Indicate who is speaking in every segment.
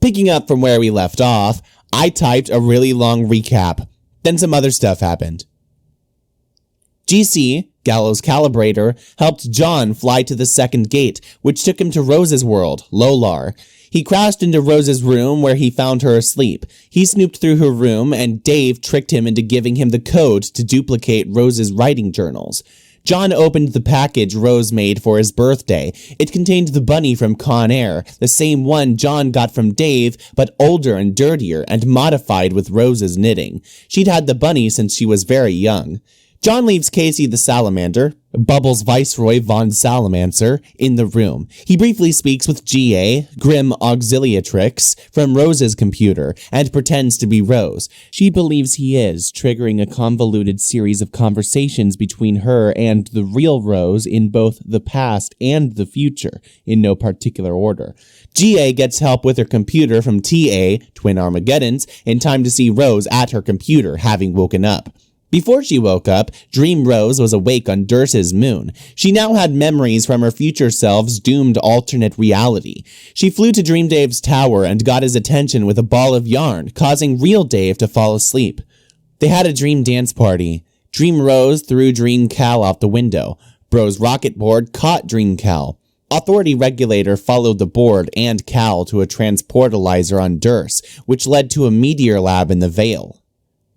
Speaker 1: Picking up from where we left off, I typed a really long recap. Then some other stuff happened. GC, Gallows Calibrator, helped John fly to the second gate, which took him to Rose's world, Lolar. He crashed into Rose's room where he found her asleep. He snooped through her room, and Dave tricked him into giving him the code to duplicate Rose's writing journals. John opened the package Rose made for his birthday. It contained the bunny from Con Air, the same one John got from Dave, but older and dirtier and modified with Rose's knitting. She'd had the bunny since she was very young. John leaves Casey the Salamander, Bubbles Viceroy von Salamancer, in the room. He briefly speaks with GA, Grim Auxiliatrix, from Rose's computer, and pretends to be Rose. She believes he is, triggering a convoluted series of conversations between her and the real Rose in both the past and the future, in no particular order. GA gets help with her computer from TA, Twin Armageddons, in time to see Rose at her computer, having woken up. Before she woke up, Dream Rose was awake on Durce's moon. She now had memories from her future self's doomed alternate reality. She flew to Dream Dave's tower and got his attention with a ball of yarn, causing real Dave to fall asleep. They had a dream dance party. Dream Rose threw Dream Cal out the window. Bro's rocket board caught Dream Cal. Authority Regulator followed the board and Cal to a transportalizer on Durce, which led to a meteor lab in the Vale.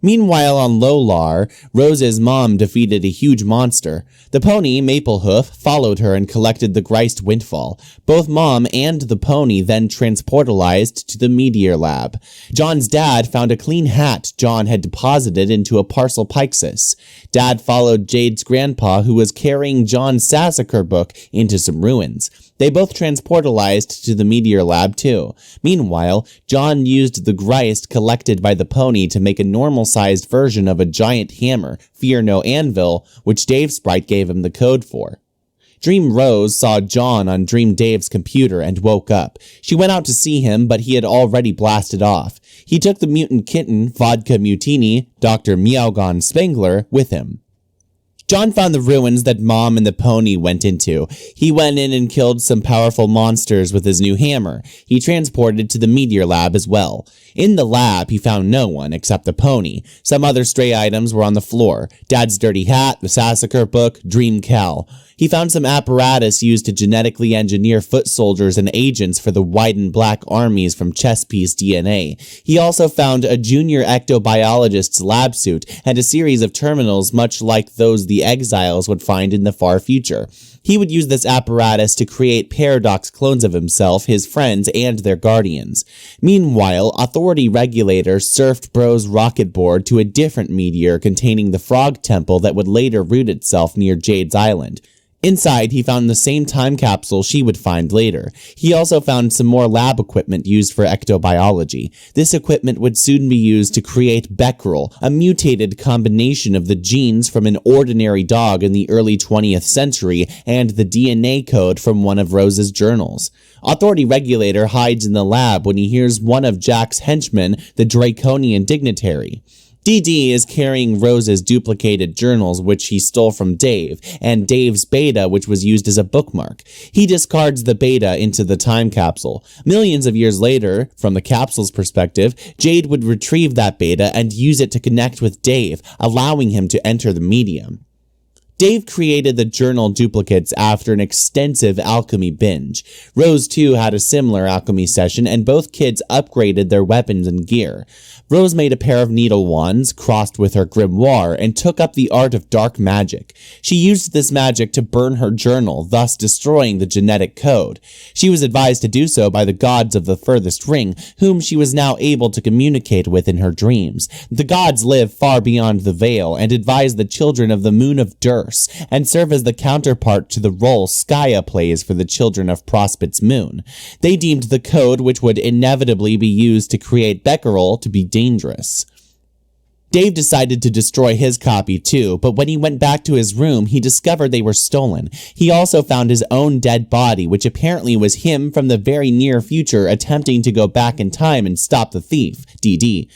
Speaker 1: Meanwhile, on Lolar, Rose's mom defeated a huge monster. The pony, Maplehoof, followed her and collected the Greist Windfall. Both mom and the pony then transportalized to the Meteor Lab. John's dad found a clean hat John had deposited into a parcel Pyxis. Dad followed Jade's grandpa, who was carrying John's Sassacre book, into some ruins. They both transportalized to the Meteor Lab too. Meanwhile, John used the Greist collected by the pony to make a normal-sized version of a giant hammer, Fear No Anvil, which Dave Sprite gave him the code for. Dream Rose saw John on Dream Dave's computer and woke up. She went out to see him, but he had already blasted off. He took the mutant kitten, Vodka Mutini, Dr. Meowgon Spengler, with him. John found the ruins that Mom and the pony went into. He went in and killed some powerful monsters with his new hammer. He transported to the Meteor Lab as well. In the lab, he found no one except the pony. Some other stray items were on the floor. Dad's dirty hat, the Sassacre book, Dream Cal. He found some apparatus used to genetically engineer foot soldiers and agents for the white and black armies from chess piece DNA. He also found a junior ectobiologist's lab suit and a series of terminals much like those the exiles would find in the far future. He would use this apparatus to create paradox clones of himself, his friends, and their guardians. Meanwhile, Authority Regulator surfed Bro's rocket board to a different meteor containing the frog temple that would later root itself near Jade's Island. Inside, he found the same time capsule she would find later. He also found some more lab equipment used for ectobiology. This equipment would soon be used to create Becquerel, a mutated combination of the genes from an ordinary dog in the early 20th century and the DNA code from one of Rose's journals. Authority Regulator hides in the lab when he hears one of Jack's henchmen, the Draconian Dignitary. DD is carrying Rose's duplicated journals, which he stole from Dave, and Dave's beta, which was used as a bookmark. He discards the beta into the time capsule. Millions of years later, from the capsule's perspective, Jade would retrieve that beta and use it to connect with Dave, allowing him to enter the medium. Dave created the journal duplicates after an extensive alchemy binge. Rose, too, had a similar alchemy session, and both kids upgraded their weapons and gear. Rose made a pair of needle wands, crossed with her grimoire, and took up the art of dark magic. She used this magic to burn her journal, thus destroying the genetic code. She was advised to do so by the gods of the furthest ring, whom she was now able to communicate with in her dreams. The gods live far beyond the veil, and advise the children of the moon of Durce, and serve as the counterpart to the role Skaya plays for the children of Prospit's moon. They deemed the code which would inevitably be used to create Becquerel to be dangerous. Dave decided to destroy his copy too, but when he went back to his room, he discovered they were stolen. He also found his own dead body, which apparently was him from the very near future attempting to go back in time and stop the thief, DD.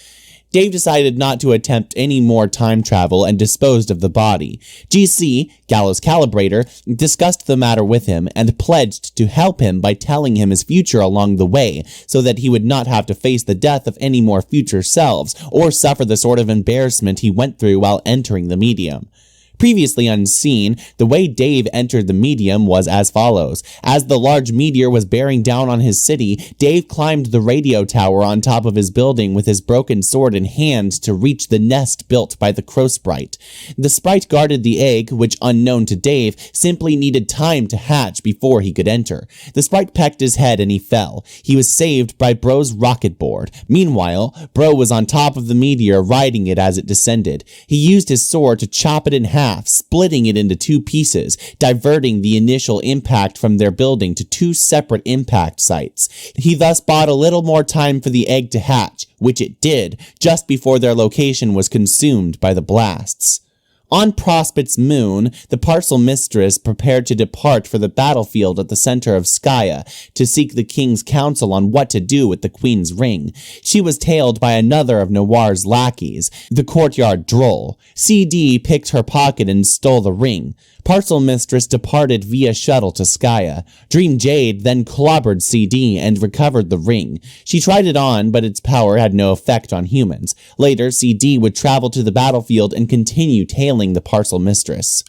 Speaker 1: Dave decided not to attempt any more time travel and disposed of the body. GC, Gallows Calibrator, discussed the matter with him and pledged to help him by telling him his future along the way, so that he would not have to face the death of any more future selves or suffer the sort of embarrassment he went through while entering the medium. Previously unseen, the way Dave entered the medium was as follows. As the large meteor was bearing down on his city, Dave climbed the radio tower on top of his building with his broken sword in hand to reach the nest built by the crow sprite. The sprite guarded the egg, which, unknown to Dave, simply needed time to hatch before he could enter. The sprite pecked his head and he fell. He was saved by Bro's rocket board. Meanwhile, Bro was on top of the meteor, riding it as it descended. He used his sword to chop it in half, splitting it into 2 pieces, diverting the initial impact from their building to 2 separate impact sites. He thus bought a little more time for the egg to hatch, which it did, just before their location was consumed by the blasts. On Prospet's moon, the parcel mistress prepared to depart for the battlefield at the center of Skya to seek the king's counsel on what to do with the queen's ring. She was tailed by another of Noir's lackeys, the courtyard droll. CD picked her pocket and stole the ring. Parcel Mistress departed via shuttle to Skya. Dream Jade then clobbered CD and recovered the ring. She tried it on, but its power had no effect on humans. Later, CD would travel to the battlefield and continue tailing the Parcel Mistress.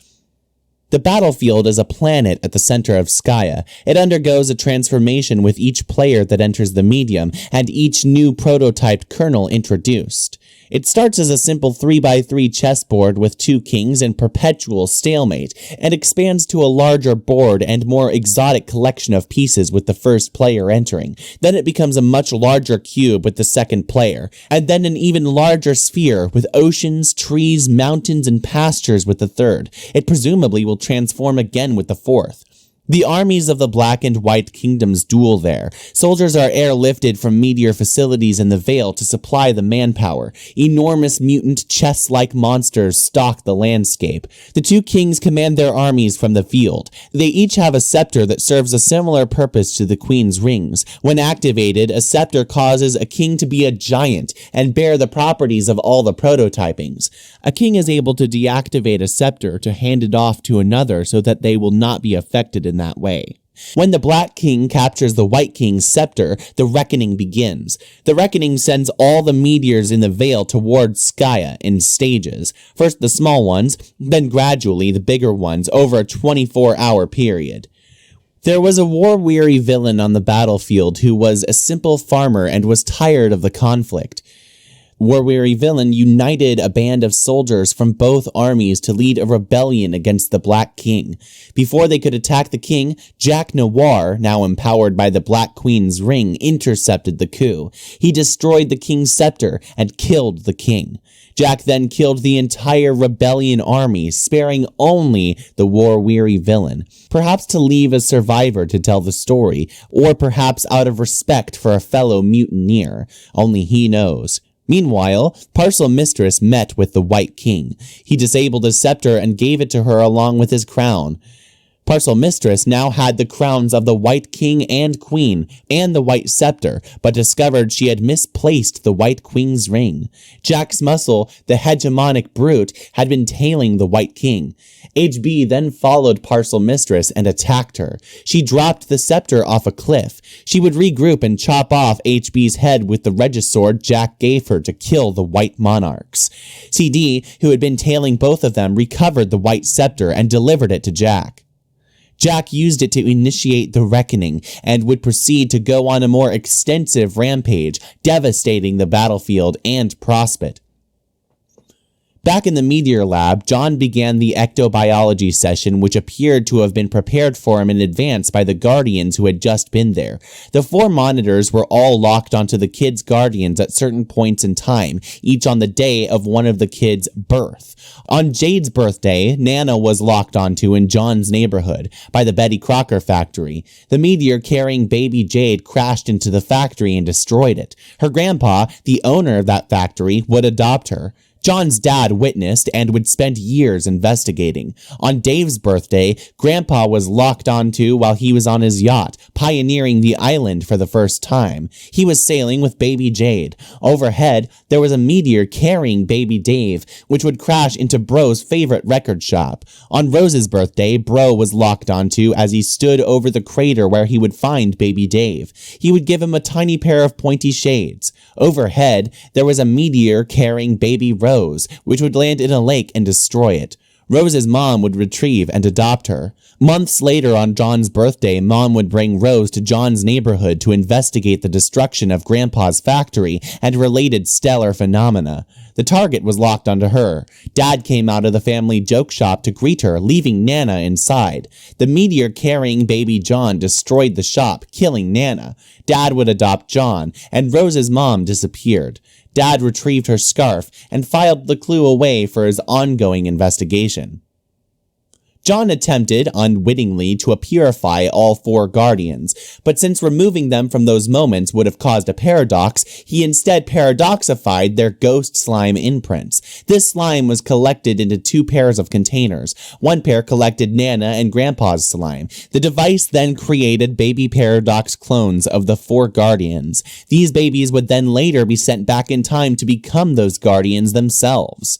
Speaker 1: The battlefield is a planet at the center of Skya. It undergoes a transformation with each player that enters the medium and each new prototyped kernel introduced. It starts as a simple 3x3 chessboard with 2 kings in perpetual stalemate, and expands to a larger board and more exotic collection of pieces with the first player entering. Then it becomes a much larger cube with the second player, and then an even larger sphere with oceans, trees, mountains, and pastures with the third. It presumably will transform again with the fourth. The armies of the Black and White Kingdoms duel there. Soldiers are airlifted from meteor facilities in the Vale to supply the manpower. Enormous mutant chess-like monsters stalk the landscape. The 2 kings command their armies from the field. They each have a scepter that serves a similar purpose to the queen's rings. When activated, a scepter causes a king to be a giant and bear the properties of all the prototypings. A king is able to deactivate a scepter to hand it off to another so that they will not be affected in that way. When the Black King captures the White King's scepter, the reckoning begins. The reckoning sends all the meteors in the Vale towards Skya in stages. First the small ones, then gradually the bigger ones over a 24-hour period. There was a war-weary villain on the battlefield who was a simple farmer and was tired of the conflict. War-weary villain united a band of soldiers from both armies to lead a rebellion against the Black King. Before they could attack the king, Jack Noir, now empowered by the Black Queen's ring, intercepted the coup. He destroyed the king's scepter and killed the king. Jack then killed the entire rebellion army, sparing only the war-weary villain, perhaps to leave a survivor to tell the story, or perhaps out of respect for a fellow mutineer. Only he knows. Meanwhile, Parcel Mistress met with the White King. He disabled his scepter and gave it to her along with his crown. Parcel Mistress now had the crowns of the White King and Queen and the White Scepter, but discovered she had misplaced the White Queen's ring. Jack's Muscle, the hegemonic brute, had been tailing the White King. HB then followed Parcel Mistress and attacked her. She dropped the scepter off a cliff. She would regroup and chop off HB's head with the Regisword Jack gave her to kill the White Monarchs. CD, who had been tailing both of them, recovered the White Scepter and delivered it to Jack. Jack used it to initiate the reckoning and would proceed to go on a more extensive rampage, devastating the battlefield and Prospet. Back in the Meteor Lab, John began the ectobiology session, which appeared to have been prepared for him in advance by the Guardians who had just been there. The 4 monitors were all locked onto the kids' guardians at certain points in time, each on the day of one of the kids' birth. On Jade's birthday, Nana was locked onto in John's neighborhood, by the Betty Crocker factory. The meteor carrying baby Jade crashed into the factory and destroyed it. Her grandpa, the owner of that factory, would adopt her. John's dad witnessed and would spend years investigating. On Dave's birthday, Grandpa was locked onto while he was on his yacht, pioneering the island for the first time. He was sailing with baby Jade. Overhead, there was a meteor carrying baby Dave, which would crash into Bro's favorite record shop. On Rose's birthday, Bro was locked onto as he stood over the crater where he would find baby Dave. He would give him a tiny pair of pointy shades. Overhead, there was a meteor carrying baby Rose, which would land in a lake and destroy it. Rose's mom would retrieve and adopt her. Months later on John's birthday, Mom would bring Rose to John's neighborhood to investigate the destruction of Grandpa's factory and related stellar phenomena. The target was locked onto her. Dad came out of the family joke shop to greet her, leaving Nana inside. The meteor carrying baby John destroyed the shop, killing Nana. Dad would adopt John, and Rose's mom disappeared. Dad retrieved her scarf and filed the clue away for his ongoing investigation. John attempted, unwittingly, to purify all four guardians, but since removing them from those moments would have caused a paradox, he instead paradoxified their ghost slime imprints. This slime was collected into 2 pairs of containers. One pair collected Nana and Grandpa's slime. The device then created baby paradox clones of the 4 guardians. These babies would then later be sent back in time to become those guardians themselves.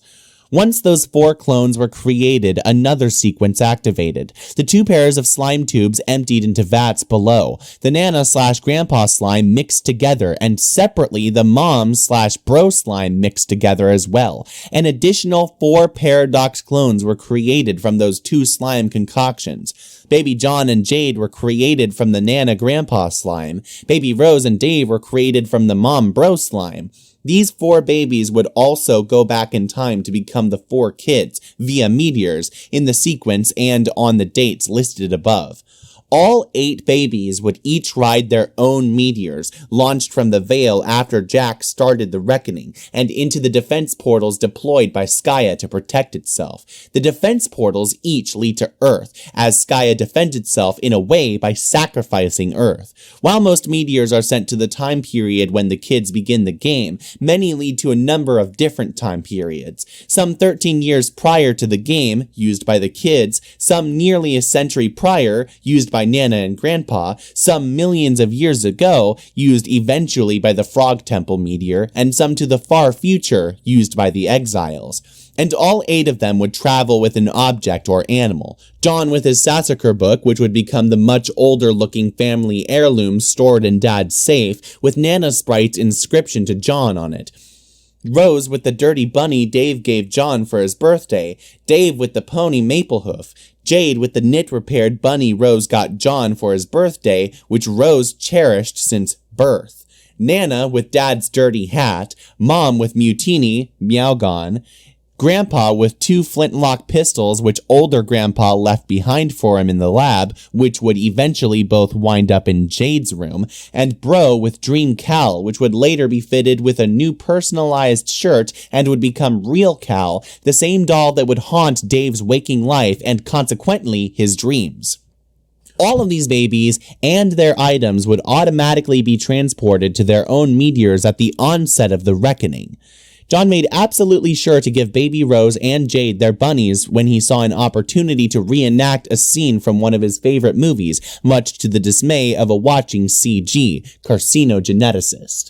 Speaker 1: Once those 4 clones were created, another sequence activated. The 2 pairs of slime tubes emptied into vats below. The Nana/Grandpa slime mixed together, and separately the Mom/Bro slime mixed together as well. An additional 4 paradox clones were created from those 2 slime concoctions. Baby John and Jade were created from the Nana/Grandpa slime. Baby Rose and Dave were created from the Mom/Bro slime. These 4 babies would also go back in time to become the 4 kids via meteors in the sequence and on the dates listed above. All 8 babies would each ride their own meteors, launched from the Veil after Jack started the reckoning, and into the defense portals deployed by Skya to protect itself. The defense portals each lead to Earth, as Skya defends itself in a way by sacrificing Earth. While most meteors are sent to the time period when the kids begin the game, many lead to a number of different time periods. Some 13 years prior to the game, used by the kids, some nearly a century prior, used by Nana and Grandpa, some millions of years ago, used eventually by the Frog Temple meteor, and some to the far future, used by the Exiles. And all 8 of them would travel with an object or animal. John with his Sassaker book, which would become the much older-looking family heirloom stored in Dad's safe, with Nana Sprite's inscription to John on it. Rose with the dirty bunny Dave gave John for his birthday. Dave with the pony Maplehoof. Jade with the knit-repaired bunny Rose got John for his birthday, which Rose cherished since birth. Nana with Dad's dirty hat. Mom with Mutini, Meowgon. Grandpa with 2 flintlock pistols, which older Grandpa left behind for him in the lab, which would eventually both wind up in Jade's room, and Bro with Dream Cal, which would later be fitted with a new personalized shirt and would become Real Cal, the same doll that would haunt Dave's waking life and consequently his dreams. All of these babies and their items would automatically be transported to their own meteors at the onset of the reckoning. John made absolutely sure to give Baby Rose and Jade their bunnies when he saw an opportunity to reenact a scene from one of his favorite movies, much to the dismay of a watching CG, carcinogeneticist.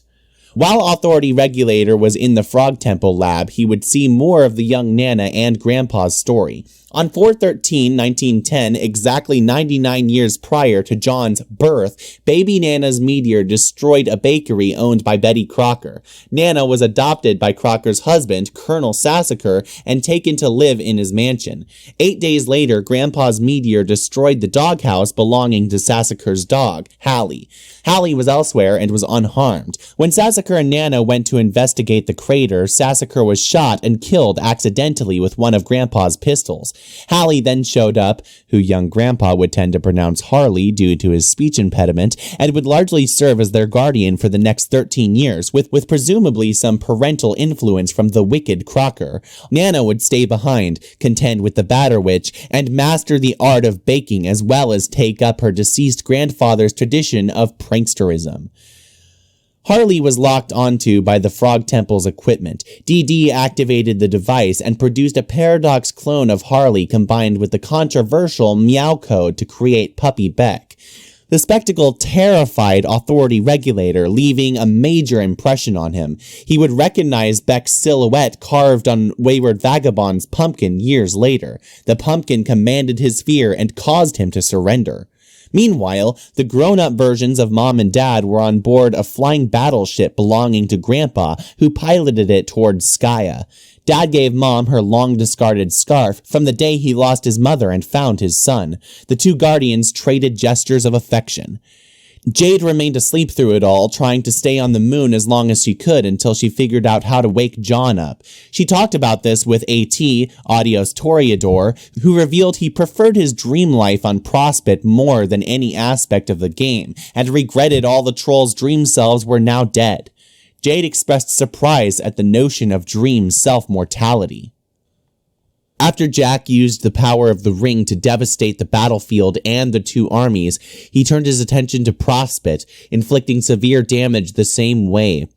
Speaker 1: While Authority Regulator was in the Frog Temple lab, he would see more of the young Nana and Grandpa's story. On 4/13/1910, exactly 99 years prior to John's birth, baby Nana's meteor destroyed a bakery owned by Betty Crocker. Nana was adopted by Crocker's husband, Colonel Sassaker, and taken to live in his mansion. 8 days later, Grandpa's meteor destroyed the doghouse belonging to Sassaker's dog, Hallie. Hallie was elsewhere and was unharmed. When Sassaker and Nana went to investigate the crater, Sassaker was shot and killed accidentally with one of Grandpa's pistols. Hallie then showed up, who young Grandpa would tend to pronounce Harley due to his speech impediment, and would largely serve as their guardian for the next 13 years, with presumably some parental influence from the wicked Crocker. Nana would stay behind, contend with the Batter Witch, and master the art of baking as well as take up her deceased grandfather's tradition of pranksterism. Harley was locked onto by the Frog Temple's equipment. DD activated the device and produced a Paradox clone of Harley combined with the controversial Meow code to create Puppy Beck. The spectacle terrified Authority Regulator, leaving a major impression on him. He would recognize Beck's silhouette carved on Wayward Vagabond's pumpkin years later. The pumpkin commanded his fear and caused him to surrender. Meanwhile, the grown-up versions of Mom and Dad were on board a flying battleship belonging to Grandpa, who piloted it towards Skaya. Dad gave Mom her long-discarded scarf from the day he lost his mother and found his son. The two guardians traded gestures of affection. Jade remained asleep through it all, trying to stay on the moon as long as she could until she figured out how to wake John up. She talked about this with AT, Adios Toreador, who revealed he preferred his dream life on Prospect more than any aspect of the game, and regretted all the trolls' dream selves were now dead. Jade expressed surprise at the notion of dream self-mortality. After Jack used the power of the ring to devastate the battlefield and the two armies, he turned his attention to Prospect, inflicting severe damage the same way.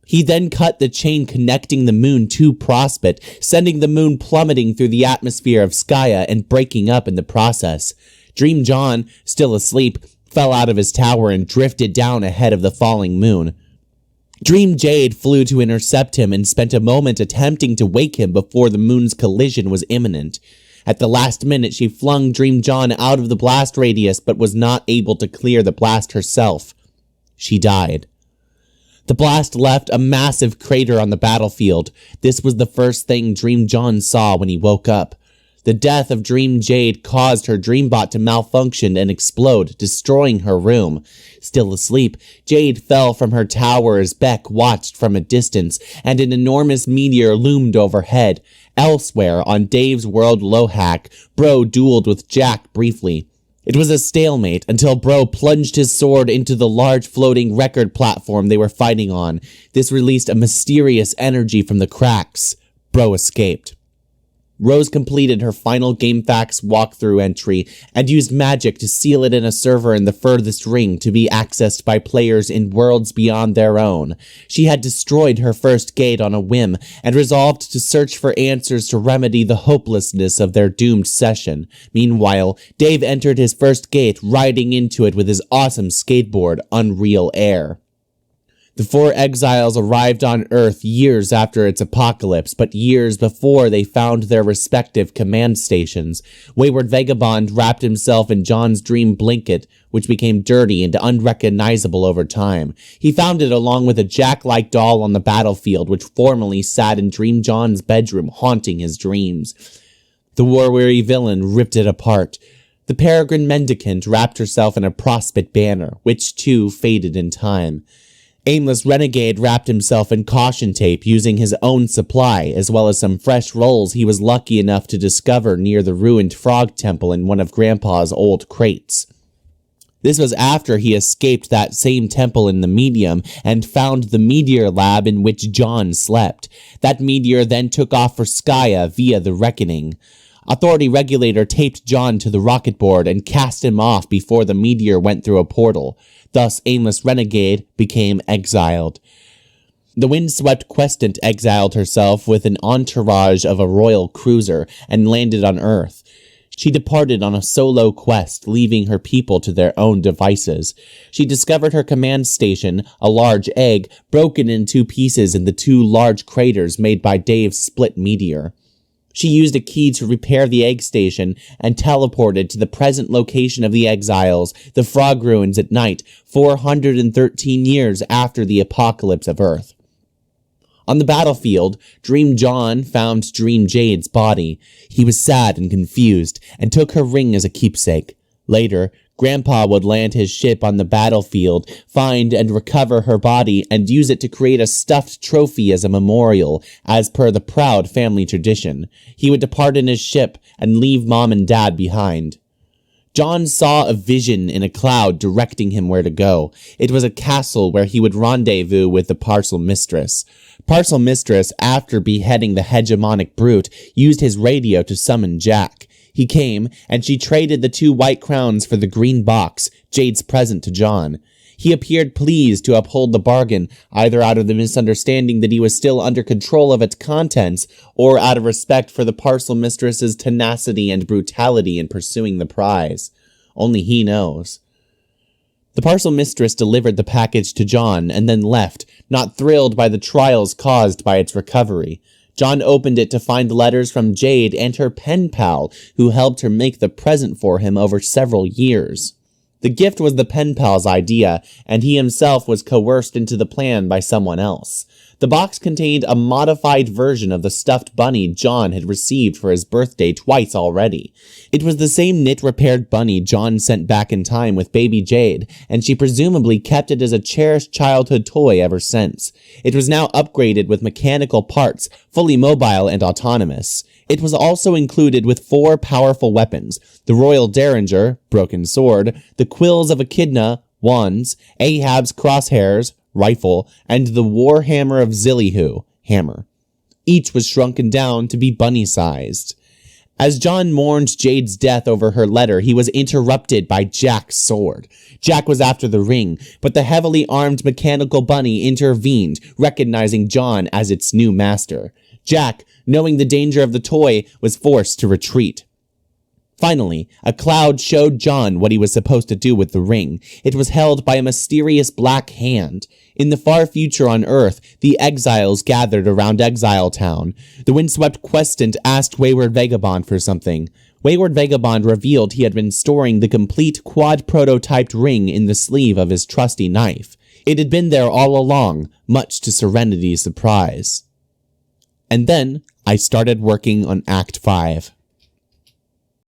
Speaker 1: He then cut the chain connecting the moon to Prospect, sending the moon plummeting through the atmosphere of Skaya and breaking up in the process. Dream John, still asleep, fell out of his tower and drifted down ahead of the falling moon. Dream Jade flew to intercept him and spent a moment attempting to wake him before the moon's collision was imminent. At the last minute, she flung Dream John out of the blast radius but was not able to clear the blast herself. She died. The blast left a massive crater on the battlefield. This was the first thing Dream John saw when he woke up. The death of Dream Jade caused her Dreambot to malfunction and explode, destroying her room. Still asleep, Jade fell from her tower as Beck watched from a distance, and an enormous meteor loomed overhead. Elsewhere, on Dave's world Lohack, Bro dueled with Jack briefly. It was a stalemate until Bro plunged his sword into the large floating record platform they were fighting on. This released a mysterious energy from the cracks. Bro escaped. Rose completed her final GameFAQs walkthrough entry and used magic to seal it in a server in the furthest ring to be accessed by players in worlds beyond their own. She had destroyed her first gate on a whim and resolved to search for answers to remedy the hopelessness of their doomed session. Meanwhile, Dave entered his first gate, riding into it with his awesome skateboard, Unreal Air. The four exiles arrived on Earth years after its apocalypse, but years before they found their respective command stations. Wayward Vagabond wrapped himself in John's dream blanket, which became dirty and unrecognizable over time. He found it along with a Jack-like doll on the battlefield, which formerly sat in Dream John's bedroom, haunting his dreams. The war-weary villain ripped it apart. The peregrine mendicant wrapped herself in a Prospect banner, which too faded in time. Aimless Renegade wrapped himself in caution tape using his own supply, as well as some fresh rolls he was lucky enough to discover near the ruined Frog Temple in one of Grandpa's old crates. This was after he escaped that same temple in the Medium and found the meteor lab in which John slept. That meteor then took off for Skaya via the Reckoning. Authority Regulator taped John to the rocket board and cast him off before the meteor went through a portal. Thus, Aimless Renegade became exiled. The windswept Questant exiled herself with an entourage of a royal cruiser and landed on Earth. She departed on a solo quest, leaving her people to their own devices. She discovered her command station, a large egg, broken in two pieces in the two large craters made by Dave's split meteor. She used a key to repair the egg station and teleported to the present location of the exiles, the Frog Ruins at night, 413 years after the apocalypse of Earth. On the battlefield, Dream John found Dream Jade's body. He was sad and confused, and took her ring as a keepsake. Later, Grandpa would land his ship on the battlefield, find and recover her body, and use it to create a stuffed trophy as a memorial, as per the proud family tradition. He would depart in his ship and leave Mom and Dad behind. John saw a vision in a cloud directing him where to go. It was a castle where he would rendezvous with the Parcel Mistress. Parcel Mistress, after beheading the hegemonic brute, used his radio to summon Jack. He came, and she traded the 2 white crowns for the green box, Jade's present to John. He appeared pleased to uphold the bargain, either out of the misunderstanding that he was still under control of its contents, or out of respect for the parcel mistress's tenacity and brutality in pursuing the prize. Only he knows. The parcel mistress delivered the package to John and then left, not thrilled by the trials caused by its recovery. John opened it to find letters from Jade and her pen pal, who helped her make the present for him over several years. The gift was the pen pal's idea, and he himself was coerced into the plan by someone else. The box contained a modified version of the stuffed bunny John had received for his birthday twice already. It was the same knit-repaired bunny John sent back in time with baby Jade, and she presumably kept it as a cherished childhood toy ever since. It was now upgraded with mechanical parts, fully mobile and autonomous. It was also included with 4 powerful weapons: the Royal Derringer, broken sword, the quills of Echidna, wands, Ahab's crosshairs, rifle, and the Warhammer of Zillihu, hammer. Each was shrunken down to be bunny-sized. As John mourned Jade's death over her letter, he was interrupted by Jack's sword. Jack was after the ring, but the heavily armed mechanical bunny intervened, recognizing John as its new master. Jack, knowing the danger of the toy, was forced to retreat. Finally, a cloud showed John what he was supposed to do with the ring. It was held by a mysterious black hand. In the far future on Earth, the exiles gathered around Exile Town. The windswept questant asked Wayward Vagabond for something. Wayward Vagabond revealed he had been storing the complete quad-prototyped ring in the sleeve of his trusty knife. It had been there all along, much to Serenity's surprise. And then, I started working on Act 5.